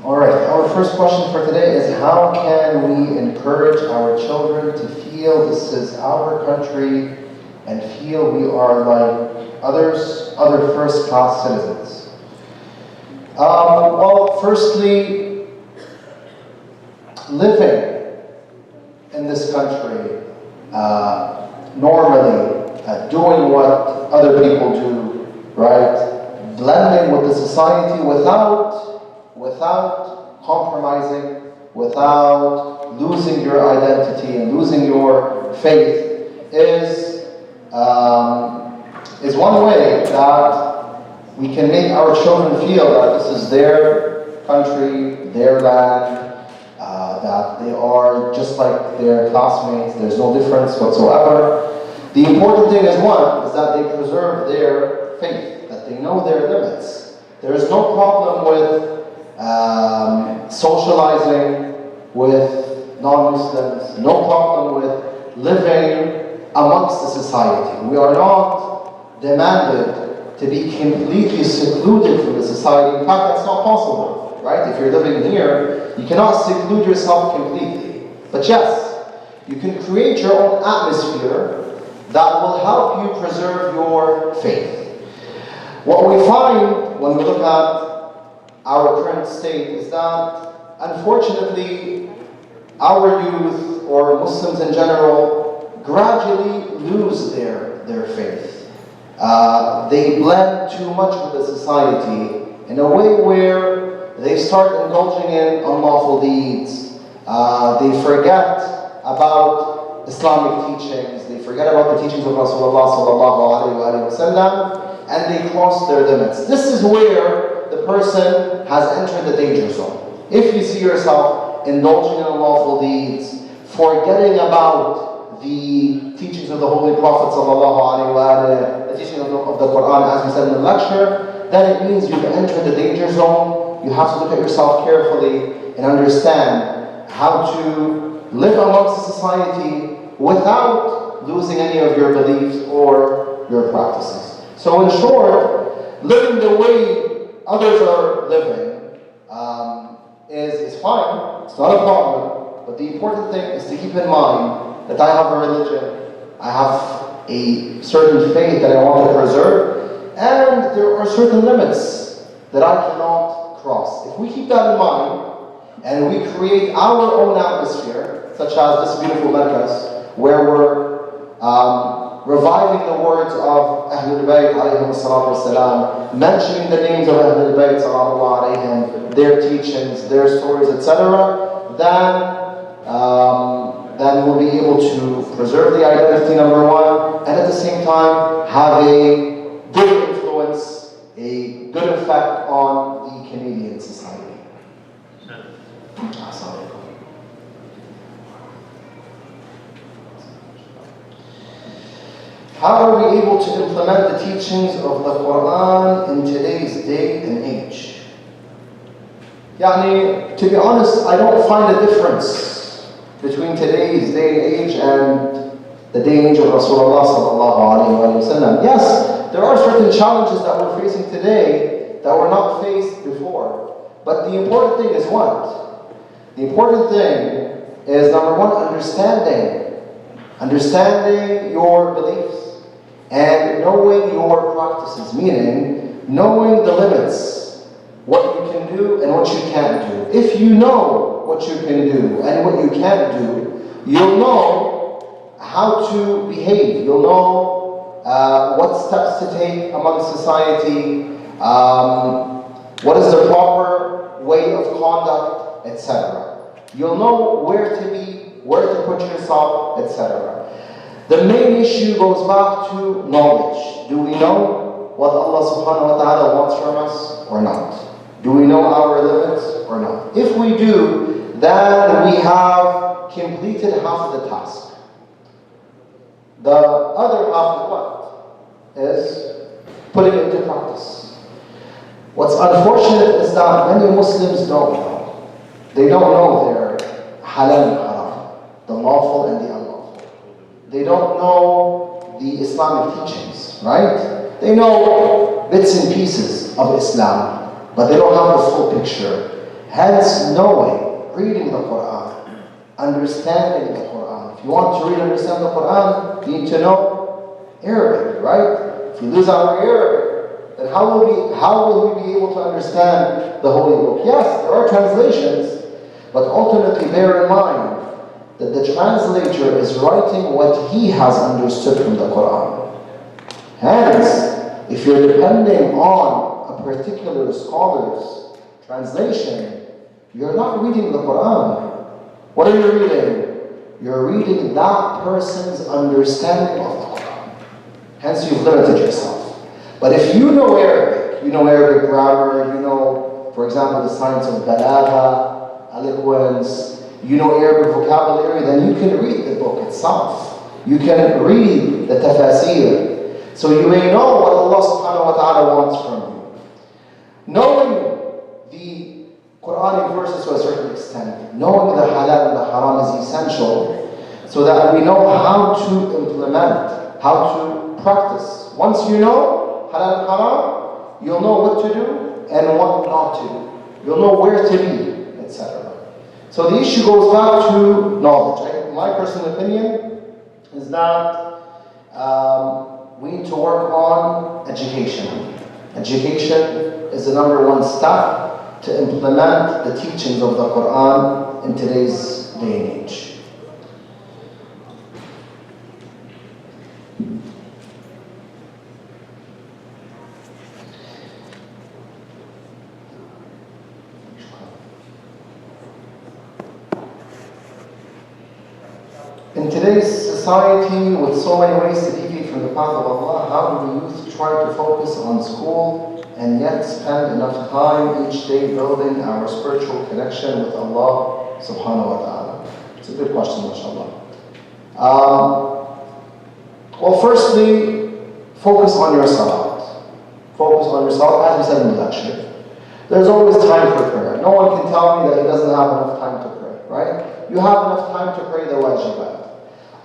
All right, our first question for today is how can we encourage our children to feel this is our country and feel we are like other first-class citizens? Well, firstly, living in this country, normally, doing what other people do, right? Blending with the society without compromising, without losing your identity and losing your faith is one way that we can make our children feel that this is their country, their land, that they are just like their classmates, there's no difference whatsoever. The important thing is that they preserve their faith, that they know their limits. There is no problem with socializing with non-Muslims, no problem with living amongst the society. We are not demanded to be completely secluded from the society. In fact, that's not possible, right? If you're living here, you cannot seclude yourself completely. But yes, you can create your own atmosphere that will help you preserve your faith. What we find when we look at our current state is that, unfortunately, our youth, or Muslims in general, gradually lose their faith. They blend too much with the society in a way where they start indulging in unlawful deeds. They forget about Islamic teachings. They forget about the teachings of Rasulullah sallallahu alaihi wasallam, and they cross their limits. This is where the person has entered the danger zone. If you see yourself indulging in unlawful deeds, forgetting about the teachings of the Holy Prophet sallallahu alaihi wasallam, the teaching of the Quran, as we said in the lecture, then it means you've entered the danger zone. You have to look at yourself carefully and understand how to live amongst the society without losing any of your beliefs or your practices. So in short, living the way others are living is fine, it's not a problem, but the important thing is to keep in mind that I have a religion, I have a certain faith that I want to preserve, and there are certain limits that I cannot cross. If we keep that in mind, and we create our own atmosphere, such as this beautiful markaz, where we're reviving the words of Ahlul Bayt alayhim as-salatu was-salam, mentioning the names of Ahlul Bayt sallallahu alayhim, their teachings, their stories, etc., then we'll be able to preserve the identity, number one, and at the same time have a good influence, a good effect on the Canadian society. How are we able to implement the teachings of the Quran in today's day and age? To be honest, I don't find a difference between today's day and age and the day and age of Rasulullah sallallahu alaihi wasallam. Yes, there are certain challenges that we're facing today that were not faced before. But the important thing is what? The important thing is, number one, understanding your beliefs and knowing your practices, meaning knowing the limits, what you can do and what you can't do. If you know what you can do and what you can't do, you'll know how to behave. You'll know what steps to take among society, what is the proper way of conduct, etc. You'll know where to be, where to put yourself, etc. The main issue goes back to knowledge. Do we know what Allah subhanahu wa ta'ala wants from us or not? Do we know our limits or not? If we do, then we have completed half of the task. The other half is what? Is putting it into practice. What's unfortunate is that many Muslims don't know. They don't know their halal and haram, the lawful and the unlawful. They don't know the Islamic teachings, right? They know bits and pieces of Islam, but they don't have the full picture. Hence, knowing, reading the Quran, understanding the Quran. If you want to read and understand the Quran, you need to know Arabic, right? If you lose our Arabic, then how will we be able to understand the Holy Book? Yes, there are translations, but ultimately bear in mind that the translator is writing what he has understood from the Quran. Hence, if you're depending on a particular scholar's translation, you're not reading the Quran. What are you reading? You're reading that person's understanding of the Quran. Hence, you've limited yourself. But if you know Arabic grammar, you know, for example, the science of balagha, eloquence, you know Arabic vocabulary, then you can read the book itself. You can read the tafasir. So you may know what Allah subhanahu wa ta'ala wants from you. Knowing the Quranic verses to a certain extent, knowing the halal and the haram is essential so that we know how to implement, how to practice. Once you know halal and haram, you'll know what to do and what not to do. You'll know where to be, etc. So the issue goes back to knowledge. My personal opinion is that we need to work on education. Education is the number one step to implement the teachings of the Quran in today's day and age. In today's society, with so many ways to deviate from the path of Allah, how do the youth try to focus on school and yet spend enough time each day building our spiritual connection with Allah subhanahu wa ta'ala? It's a good question, mashallah. Well, firstly, focus on your salat. Focus on your salat, as we said in the lecture. There's always time for prayer. No one can tell me that he doesn't have enough time to pray, right? You have enough time to pray the wajibat.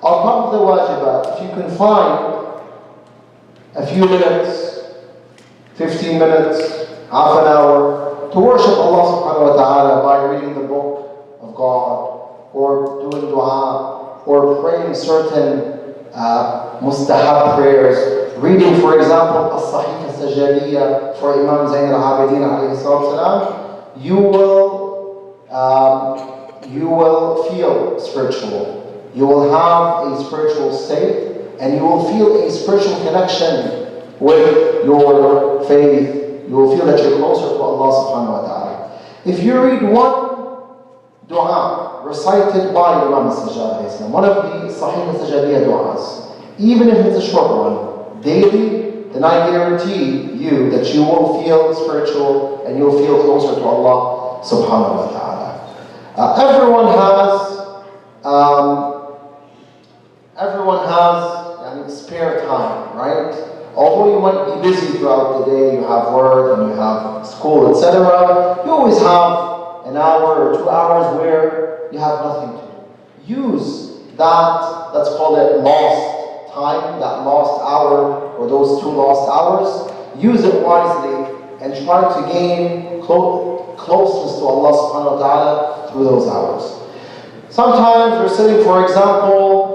On top of the wajibat, if you can find a few minutes, 15 minutes, half an hour, to worship Allah subhanahu wa ta'ala by reading the book of God, or doing dua, or praying certain mustahab prayers, reading, for example, as-Sahih as-Sajadiyya for Imam Zayn al-Abidin alayhi salam, you will feel spiritual. You will have a spiritual state, and you will feel a spiritual connection with your faith. You will feel that you're closer to Allah subhanahu wa ta'ala. If you read one dua recited by Imam Sajjad, one of the Sahih Sajjadiyya du'as, even if it's a short one, daily, then I guarantee you that you will feel spiritual and you'll feel closer to Allah subhanahu wa ta'ala. Everyone has spare time, right? Although you might be busy throughout the day, you have work and you have school, etc., you always have an hour or 2 hours where you have nothing to do. Use that, let's call it lost time, that lost hour, or those 2 lost hours. Use it wisely and try to gain closeness to Allah subhanahu wa ta'ala through those hours. Sometimes you're sitting, for example,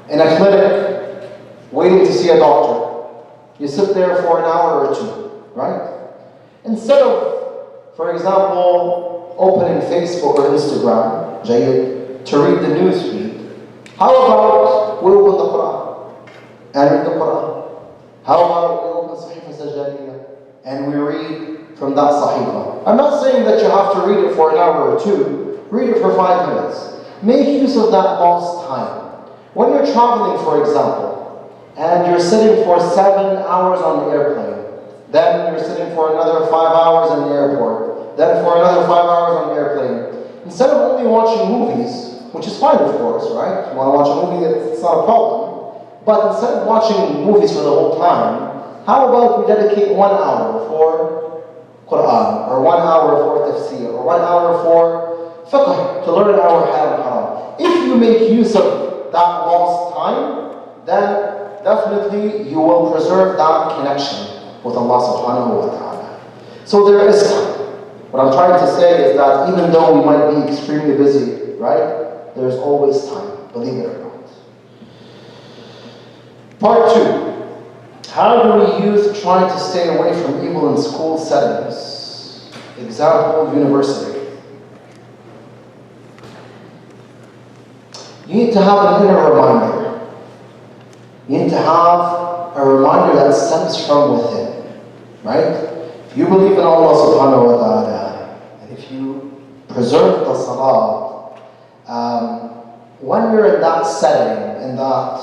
in a clinic, waiting to see a doctor. You sit there for an hour or 2, right? Instead of, for example, opening Facebook or Instagram, to read the news feed, how about we open the Quran and read the Quran? How about we open Sahifa Sajjadiyya and we read from that Sahifa? I'm not saying that you have to read it for an hour or 2. Read it for 5 minutes. Make use of that lost time. When you're traveling, for example, and you're sitting for 7 hours on the airplane, then you're sitting for another 5 hours in the airport, then for another 5 hours on the airplane, instead of only watching movies, which is fine, of course, right? If you want to watch a movie, it's not a problem. But instead of watching movies for the whole time, how about we dedicate 1 hour for Quran, or 1 hour for tafsir, or 1 hour for fiqh, to learn our halal and haram. If you make use of that lost time, then definitely you will preserve that connection with Allah subhanahu wa ta'ala. So there is time. What I'm trying to say is that even though we might be extremely busy, right, there's always time, believe it or not. Part 2. How do we youth try to stay away from evil in school settings? Example, university. You need to have an inner reminder. You need to have a reminder that stems from within, right? If you believe in Allah subhanahu wa ta'ala, and if you preserve the salah, when you're in that setting, in that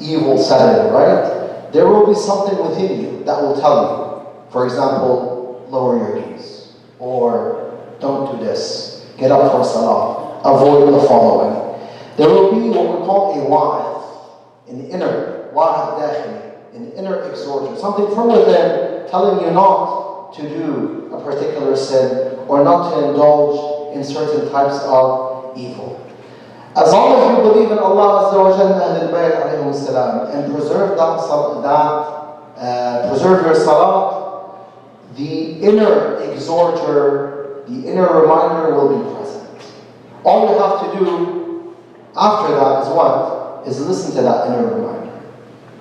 evil setting, right, there will be something within you that will tell you, for example, lower your knees, or don't do this, get up for salah, avoid the following. There will be what we call a wa'ad, an inner wa'ad dakhili, an inner exhorter, something from within telling you not to do a particular sin or not to indulge in certain types of evil. As long as you believe in Allah Azza wa Jalla and Ahlul-Bayt alayhim salam and preserve preserve your salah, the inner exhorter, the inner reminder will be present. All you have to do after that is what? Is listen to that inner reminder.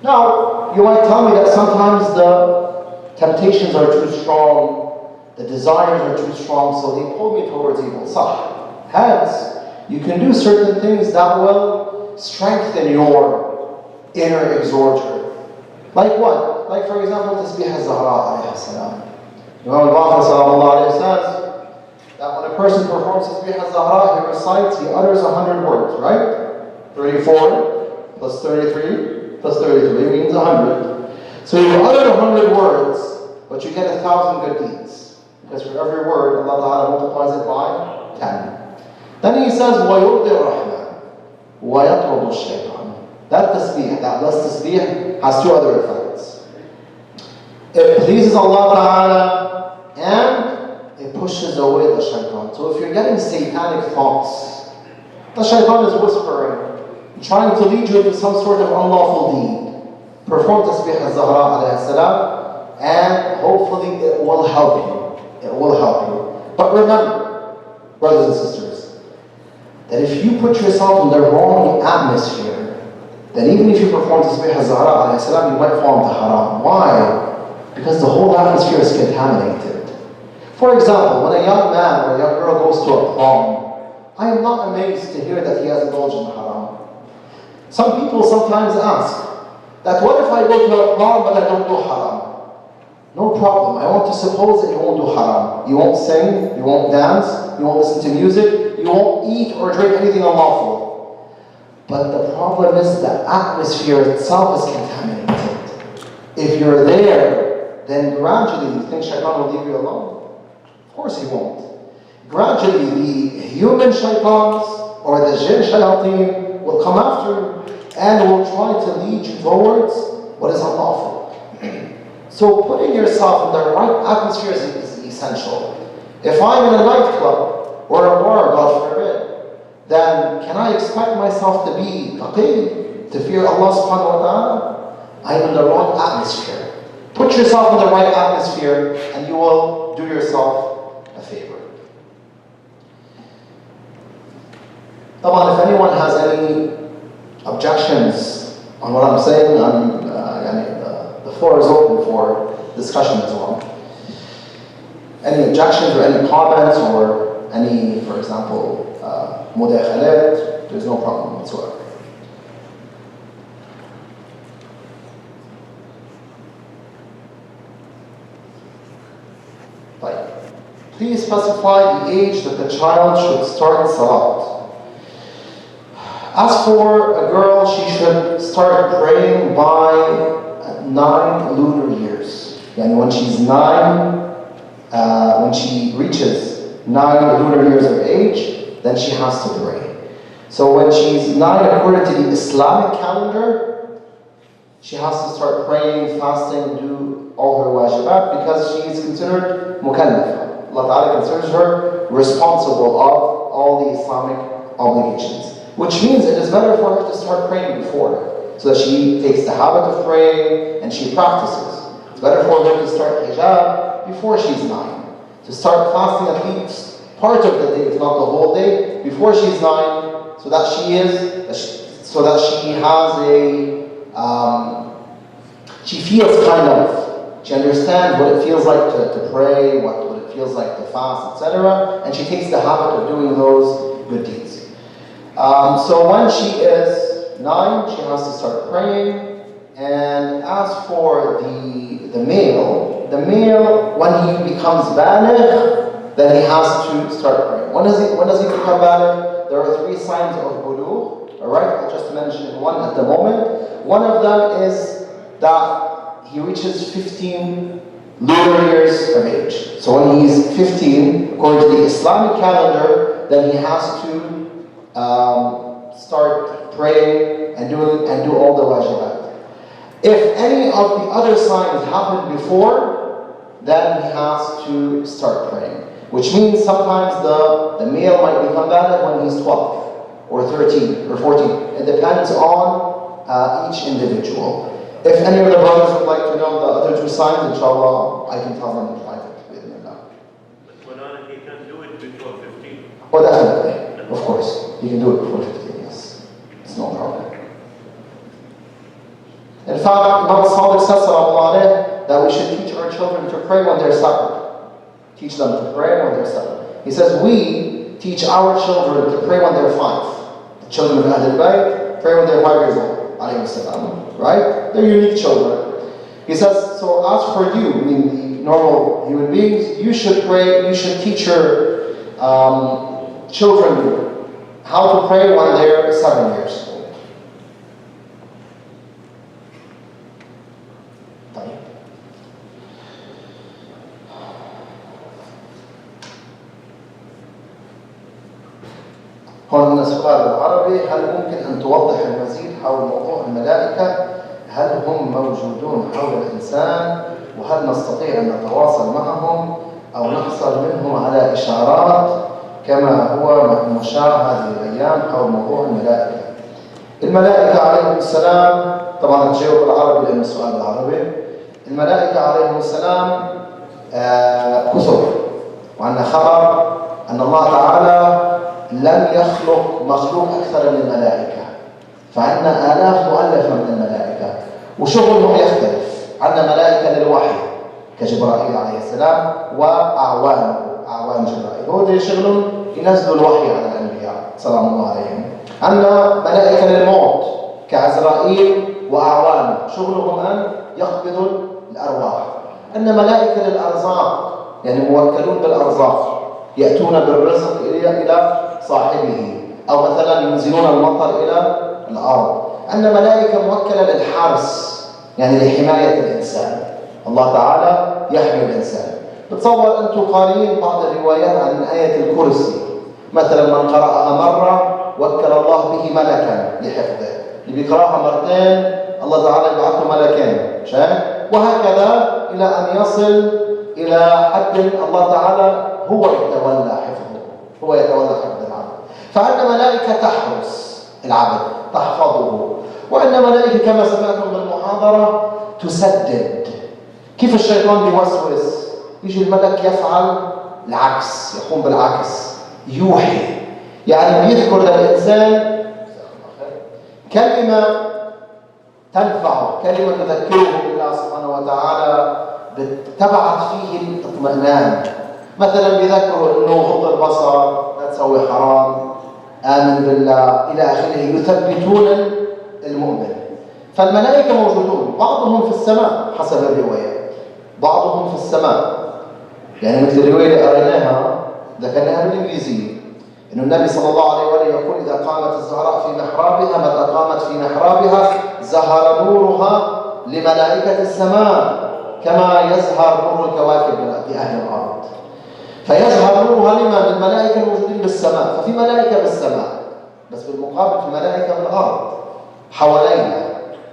Now, you might tell me that sometimes the temptations are too strong, the desires are too strong, so they pull me towards evil. Sah. Hence, you can do certain things that will strengthen your inner exhorter. Like what? Like for example, Tasbih al-Zahra alayhi salam. Imam al-Baqir sallallahu alayhi says that when a person performs Tasbih al-Zahra, he recites, he utters 100 words, right? 34 plus 33 plus 33 means 100. So you uttered 100 words, but you get 1,000 good deeds. Because for every word, Allah Ta'ala multiplies it by 10. Then he says, وَيُرْضِي الرَّحْمَنِ وَيَطْرُدُ الشَّيْطَانِ. That tasbih, that blessed tasbih, has two other effects. It pleases Allah Ta'ala, and it pushes away the shaitan. So if you're getting satanic thoughts, the shaitan is whispering, trying to lead you into some sort of unlawful deed. Perform Tasbih al-Zahra alayhi salam, and hopefully it will help you. It will help you. But remember, brothers and sisters, that if you put yourself in the wrong atmosphere, then even if you perform Tasbih al-Zahra alayhi salam, you might fall into haram. Why? Because the whole atmosphere is contaminated. For example, when a young man or a young girl goes to a prom, I am not amazed to hear that he has indulged in haram. Some people sometimes ask, that what if I go to a prom but I don't do haram? No problem. I want to suppose that you won't do haram. You won't sing, you won't dance, you won't listen to music, you won't eat or drink anything unlawful. But the problem is the atmosphere itself is contaminated. If you're there, then gradually you think shaitan will leave you alone? Of course he won't. Gradually the human shaitans or the jinn shayateen will come after you and will try to lead you towards what is unlawful. So putting yourself in the right atmosphere is essential. If I'm in a nightclub or a bar, God forbid, then can I expect myself to be taqi, to fear Allah subhanahu wa ta'ala? I'm in the wrong atmosphere. Put yourself in the right atmosphere and you will do yourself a favor. If anyone has any objections on what I'm saying, the floor is open for discussion as well. Any objections or any comments or any, for example, mudakhalat, there's no problem whatsoever. Please specify the age that the child should start salat. As for a girl, she should start praying by 9 lunar years. And when she's 9, when she reaches 9 lunar years of age, then she has to pray. So when she's 9, according to the Islamic calendar, she has to start praying, fasting, do all her wajibat because she is considered mukallafa. Allah Ta'ala considers her responsible of all the Islamic obligations. Which means it is better for her to start praying before, so that she takes the habit of praying and she practices. It's better for her to start hijab before she's 9. to start fasting at least part of the day, if not the whole day, before she's 9, so that she has she feels she understands what it feels like to pray, what it feels like to fast, etc. And she takes the habit of doing those good deeds. So when she is 9, she has to start praying. And as for the male, when he becomes baligh, then he has to start praying. When does he become baligh? There are 3 signs of bulugh. Alright, I'll just mention one at the moment. One of them is that he reaches 15 lunar years of age. So when he's 15, according to the Islamic calendar, then he has to start praying and do all the wajibat. If any of the other signs happen before, then he has to start praying. Which means sometimes the male might become baligh when he's 12, or 13, or 14. It depends on each individual. If any of the brothers would like to know the other 2 signs, inshallah, I can tell them in private. But he can do it before 15. Oh, definitely. Of course. You can do it before 15, yes. It's no problem. In fact, Imam Sadiq says that we should teach our children to pray when they're 7. Teach them to pray when they're 7. He says we teach our children to pray when they're 5. The children of Ahlul Bayt pray when they're 5 years old. Alayhi Salam. Right? They're unique children. He says, so as for you, meaning the normal human beings, you should pray, you should teach your children how to pray when they're 7 years old. هون سؤال بالعربي: هل ممكن أن توضح المزيد حول موضوع الملائكة؟ هل هم موجودون حول الإنسان؟ وهل نستطيع أن نتواصل معهم أو نحصل منهم على إشارات كما هو مشاع هذه الأيام حول موضوع الملائكة؟ الملائكة عليهم السلام، طبعا أتجاوب بالعربي لأن السؤال بالعربي. الملائكة عليهم السلام كثر، وعندنا خبر أن الله تعالى لم يخلق مخلوق أكثر من الملائكة، فعندنا آلاف مؤلفة من الملائكة وشغلهم يختلف. عندنا ملائكة للوحي كجبرائيل عليه السلام وأعوان جبرائيل، هو ده شغلهم ينزلوا الوحي على الأنبياء سلام الله عليهم. عندنا ملائكة للموت كعزرائيل وأعوانه، شغلهم أن يقبضوا الأرواح. عندنا ملائكة للأرزاق، يعني موكلون بالأرزاق، يأتون بالرزق إلى صاحبه، أو مثلا ينزلون المطر إلى الأرض. عندنا ملائكة موكلة للحرس، يعني لحماية الإنسان، الله تعالى يحمي الإنسان. بتصور أنتم قارئين بعض الروايات عن آية الكرسي، مثلا من قرأها مرة وكل الله به ملكا لحفظه، اللي بيقرأها مرتين الله تعالى يبعث له ملكين، وهكذا إلى أن يصل إلى حد الله تعالى هو يتولى حفظه، هو يتولى حفظ العبد. فعندنا ملائكة تحرس العبد، تحفظه. وعندنا ملائكة كما سمعتم بالمحاضرة تسدد. كيف الشيطان بيوسوس؟ يجي الملك يفعل العكس، يقوم بالعكس، يوحي، يعني بيذكر للإنسان كلمة تنفعه، كلمة تذكره بالله سبحانه وتعالى، تبعث فيه الاطمئنان. مثلا بيذكروا انه غض البصر، لا تسوي حرام، آمن بالله إلى آخره، يثبتون المؤمن. فالملائكة موجودون، بعضهم في السماء حسب الروايات، بعضهم في السماء. يعني مثل الرواية اللي قريناها ذكرناها بالإنجليزية، إنه النبي صلى الله عليه وآله يقول: إذا قامت الزهراء في محرابها، متى قامت في محرابها زهر نورها لملائكة السماء كما يزهر نور الكواكب لأهل الأرض. فيظهر نورها للملائكة الموجودين بالسماء. ففي ملائكة بالسماء، بس بالمقابل في ملائكة بالأرض حوالينا،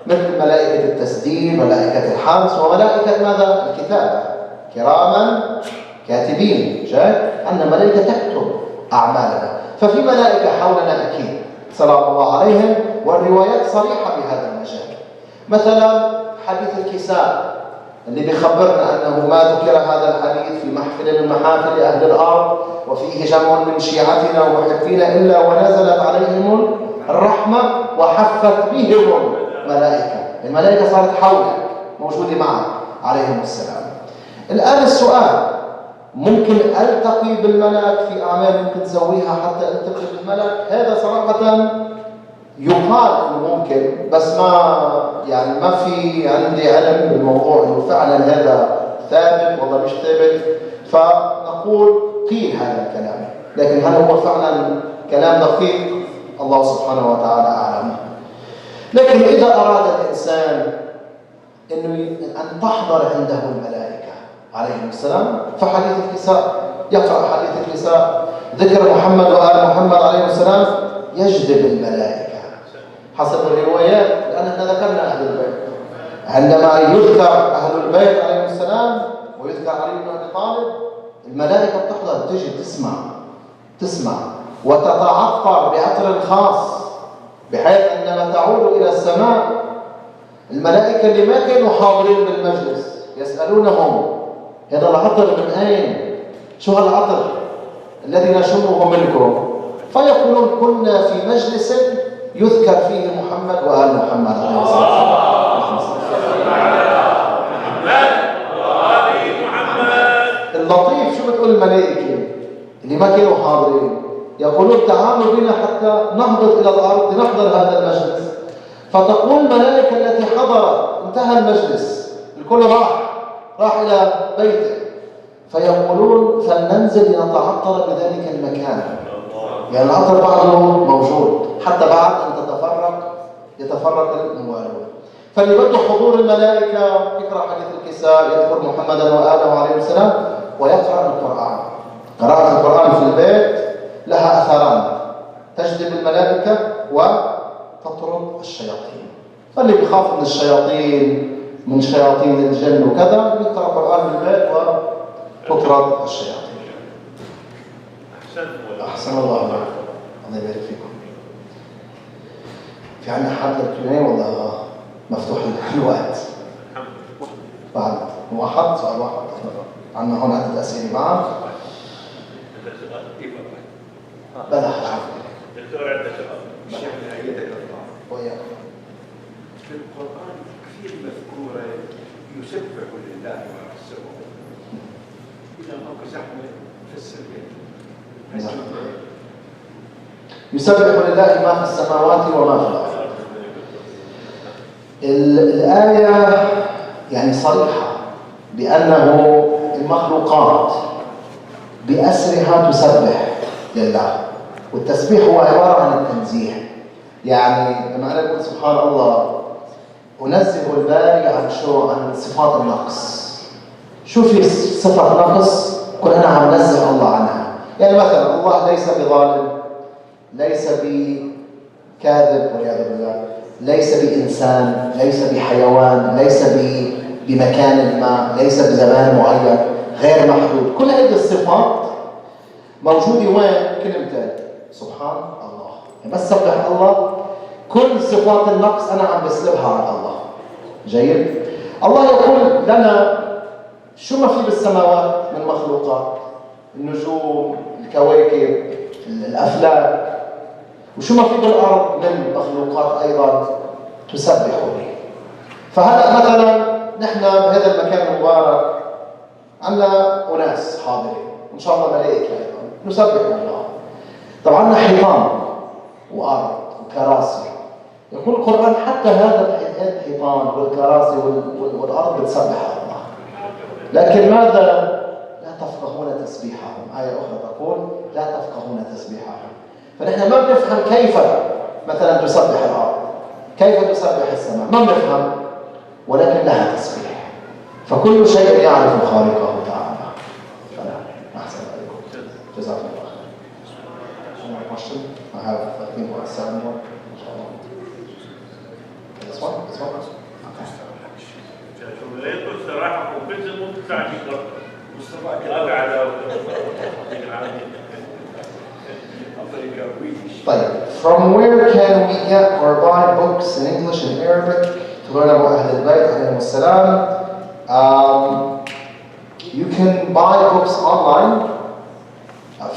مثل ملائكة التسديد، ملائكة الحرس، وملائكة ماذا؟ الكتابة، كراما كاتبين. أن ملائكة تكتب أعمالنا. ففي ملائكة حولنا أكيد سلام الله عليهم، والروايات صريحة بهذا المجال. مثلا حديث الكساء، اللي بيخبرنا أنه ما ذكر هذا الحديث في محفل من محافل أهل الأرض وفيه جمع من شيعتنا ومحبين إلا ونزلت عليهم الرحمة وحفت بهم الملائكة. الملائكة صارت حولك موجودة معك عليهم السلام. الآن السؤال، ممكن ألتقي بالملك في أعمال ممكن تسويها حتى ألتقي بالملك؟ هذا صراحة يقال إنه ممكن، بس ما في عندي علم بالموضوع إنه فعلا هذا ثابت ولا مش ثابت، فنقول قيل هذا الكلام، لكن هل هو فعلا كلام دقيق؟ الله سبحانه وتعالى أعلم. لكن إذا أراد الإنسان أن تحضر عنده الملائكة عليهم السلام، فحديث الكساء، يقرأ حديث الكساء، ذكر محمد وآل محمد عليهم السلام يجذب الملائكة حسب الروايات، لأن احنا ذكرنا أهل البيت. عندما يذكر أهل البيت عليهم السلام ويذكر علي بن أبي طالب، الملائكة بتحضر، تجي تسمع وتتعطر بعطر خاص، بحيث عندما تعود إلى السماء الملائكة اللي ما كانوا حاضرين بالمجلس يسألونهم هذا العطر من أين؟ شو هالعطر الذي نشمه منكم؟ فيقولون كنا في مجلس يذكر فيه محمد وآل محمد عليه الصلاة والسلام. اللطيف شو بتقول الملائكة اللي ما كانوا حاضرين؟ يقولون تعالوا بنا حتى نهبط إلى الأرض لنحضر هذا المجلس. فتقول الملائكة التي حضرت انتهى المجلس، الكل راح إلى بيته، فيقولون فلننزل لنتعطر بذلك المكان. يعني العطر بعده موجود حتى بعد أن يتفرق الموالون. فاللي بده حضور الملائكة يقرأ حديث الكساء، يذكر محمدا وآله عليه السلام ويقرأ القرآن. قراءة القرآن في البيت لها أثران، تجذب الملائكة وتطرد الشياطين. فاللي بيخاف من الشياطين من شياطين الجن وكذا يقرأ القرآن في البيت وتطرد الشياطين. أحسن الله عليكم، الله يبارك فيكم. في عندنا حد للكلمة ولا مفتوح الوقت؟ بعد واحد سؤال واحد. عندنا هون عدة أسئلة معك. بلا حاجة. دكتور عندك سؤال. الشيخ نهايتك وياك. في القرآن كثير مذكورة يسبح لله ما في السماوات. إذا ما زحمة في السماء. يسبح لله ما في السماوات وما في الأرض. الآية يعني صريحة بأنه المخلوقات بأسرها تسبح لله، والتسبيح هو عبارة عن التنزيه. يعني لما أنا أقول سبحان الله أنزه الباري عن صفات النقص. شو في صفة نقص كل أنا عم نزه الله عنها. يعني مثلا الله ليس بظالم، ليس بكاذب والعياذ بالله، ليس بإنسان، ليس بحيوان، ليس بمكان ما، ليس بزمان معين، غير محدود. كل هذه الصفات موجودة وين؟ كلمتين سبحان الله. يعني بس سبح الله، كل صفات النقص أنا عم بسلبها عن الله. جيد؟ الله يقول لنا شو ما في بالسماوات من مخلوقات، النجوم، الكواكب، الأفلاك، وشو ما في بالأرض من مخلوقات أيضا تسبح به. فهلأ مثلا نحن بهذا المكان المبارك عندنا أناس حاضرين، إن شاء الله ملائكة أيضا نسبح الله. طبعا عندنا حيطان وأرض وكراسي. يقول القرآن حتى هذا الحيطان والكراسي والأرض بتسبح الله. لكن ماذا؟ لا تفقهون تسبيحهم. آية أخرى تقول لا تفقهون تسبيحهم. فنحن ما بنفهم كيف مثلا تسبح الأرض، كيف تسبح السماء، ما بنفهم، ولكن لها تسبيح. فكل شيء يعرف خالقه تعالى. فلا أحسن عليكم، جزاكم الله خير. One question? I have, I think, 7 more. This one? This one? شغلانكم الصراحة وبنزل ممكن ساعة يقرأ مصطفى كلام على طيب, from where can we get or buy books in English and Arabic to learn about Ahl al-Bayt alayhim as-salam You can buy books online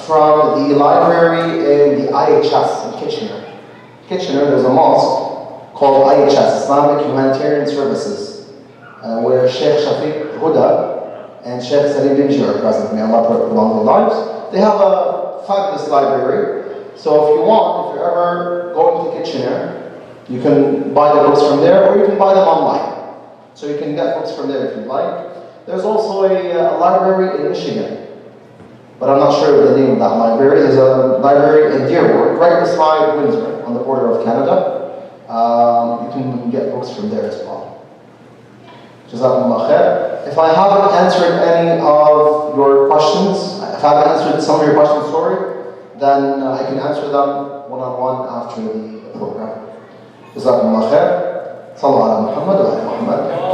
from the library in the IHS in Kitchener. Kitchener, there's a mosque called IHS, Islamic Humanitarian Services, where Sheikh Shafiq Huda and Sheikh Salim Dimji are present. May Allah prolong their lives. They have a fabulous library. So if you want, if you're ever going to Kitchener, you can buy the books from there, or you can buy them online. So you can get books from there if you like. There's also a library in Michigan, but I'm not sure of the name of that library. There's a library in Dearborn, right beside Windsor, on the border of Canada. You can get books from there as well. Jazakumullah khair. If I haven't answered any of your questions, if I haven't answered some of your questions, sorry, then I can answer them one-on-one after the program. Jazakumullah khair. Sallallahu ala Muhammad wa ala Muhammad.